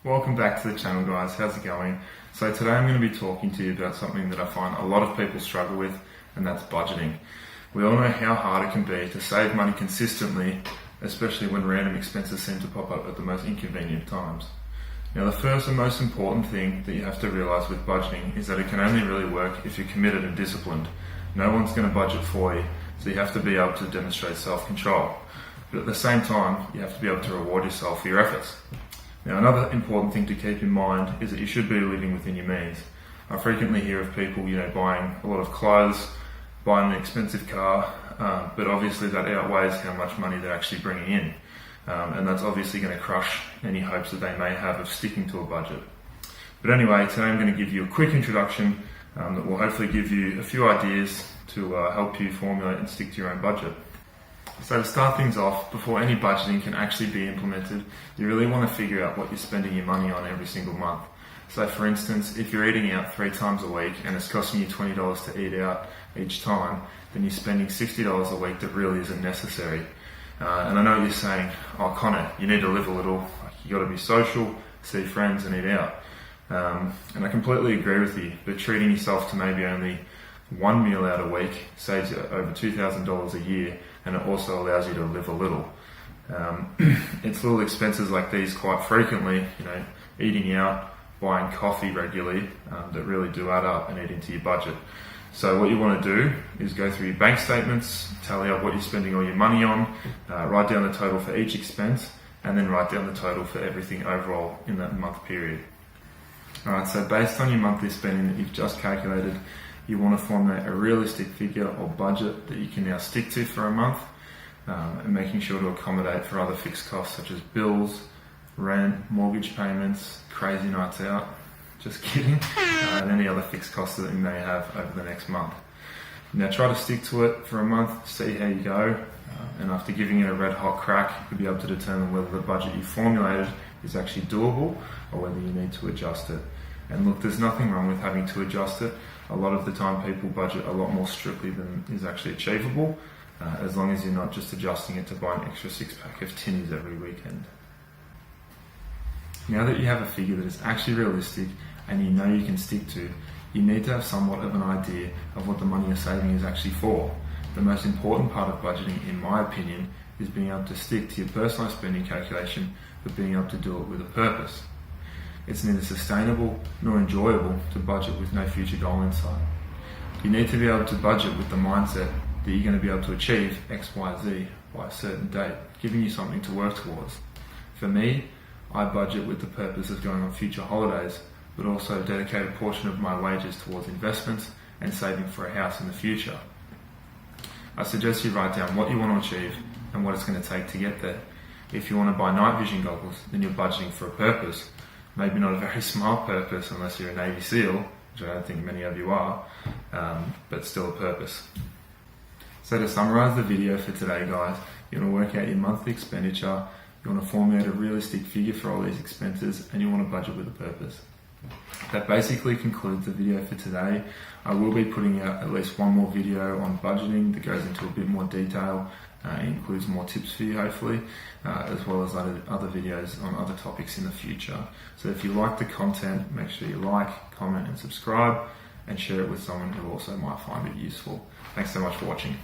Welcome back to the channel, guys. How's it going? So today I'm going to be talking to you about something that I find a lot of people struggle with, and that's budgeting. We all know how hard it can be to save money consistently, especially when random expenses seem to pop up at the most inconvenient times. Now, the first and most important thing that you have to realize with budgeting is that it can only really work if you're committed and disciplined. No one's going to budget for you, so you have to be able to demonstrate self-control. But at the same time, you have to be able to reward yourself for your efforts. Now, another important thing to keep in mind is that you should be living within your means. I frequently hear of people, buying a lot of clothes, buying an expensive car, but obviously that outweighs how much money they're actually bringing in. And that's obviously going to crush any hopes that they may have of sticking to a budget. But anyway, today I'm going to give you a quick introduction that will hopefully give you a few ideas to help you formulate and stick to your own budget. So to start things off, before any budgeting can actually be implemented, you really want to figure out what you're spending your money on every single month. So for instance, if you're eating out 3 times a week and it's costing you $20 to eat out each time, then you're spending $60 a week that really isn't necessary. And I know you're saying, oh Connor, you need to live a little, you got to be social, see friends and eat out. And I completely agree with you, but treating yourself to maybe only one meal out a week saves you over $2,000 a year, and it also allows you to live a little. It's little expenses like these quite frequently, eating out, buying coffee regularly, that really do add up and eat into your budget. So what you want to do is go through your bank statements, tally up what you're spending all your money on, write down the total for each expense, and then write down the total for everything overall in that month period. Alright, so based on your monthly spending that you've just calculated, you want to formulate a realistic figure or budget that you can now stick to for a month, and making sure to accommodate for other fixed costs such as bills, rent, mortgage payments, crazy nights out, just kidding, and any other fixed costs that you may have over the next month. Now try to stick to it for a month, see how you go, and after giving it a red hot crack, you'll be able to determine whether the budget you formulated is actually doable or whether you need to adjust it. And look, there's nothing wrong with having to adjust it. A lot of the time people budget a lot more strictly than is actually achievable, as long as you're not just adjusting it to buy an extra 6-pack of tinnies every weekend. Now that you have a figure that is actually realistic and you know you can stick to, you need to have somewhat of an idea of what the money you're saving is actually for. The most important part of budgeting, in my opinion, is being able to stick to your personalised spending calculation, but being able to do it with a purpose. It's neither sustainable nor enjoyable to budget with no future goal in sight. You need to be able to budget with the mindset that you're going to be able to achieve X, Y, Z by a certain date, giving you something to work towards. For me, I budget with the purpose of going on future holidays, but also dedicate a portion of my wages towards investments and saving for a house in the future. I suggest you write down what you want to achieve and what it's going to take to get there. If you want to buy night vision goggles, then you're budgeting for a purpose. Maybe not a very smart purpose unless you're a Navy SEAL, which I don't think many of you are, but still a purpose. So to summarise the video for today, guys, you want to work out your monthly expenditure, you want to formulate a realistic figure for all these expenses, and you want to budget with a purpose. That basically concludes the video for today. I will be putting out at least one more video on budgeting that goes into a bit more detail. It includes more tips for you, hopefully, as well as other videos on other topics in the future. So if you like the content, make sure you like, comment and subscribe, and share it with someone who also might find it useful. Thanks so much for watching.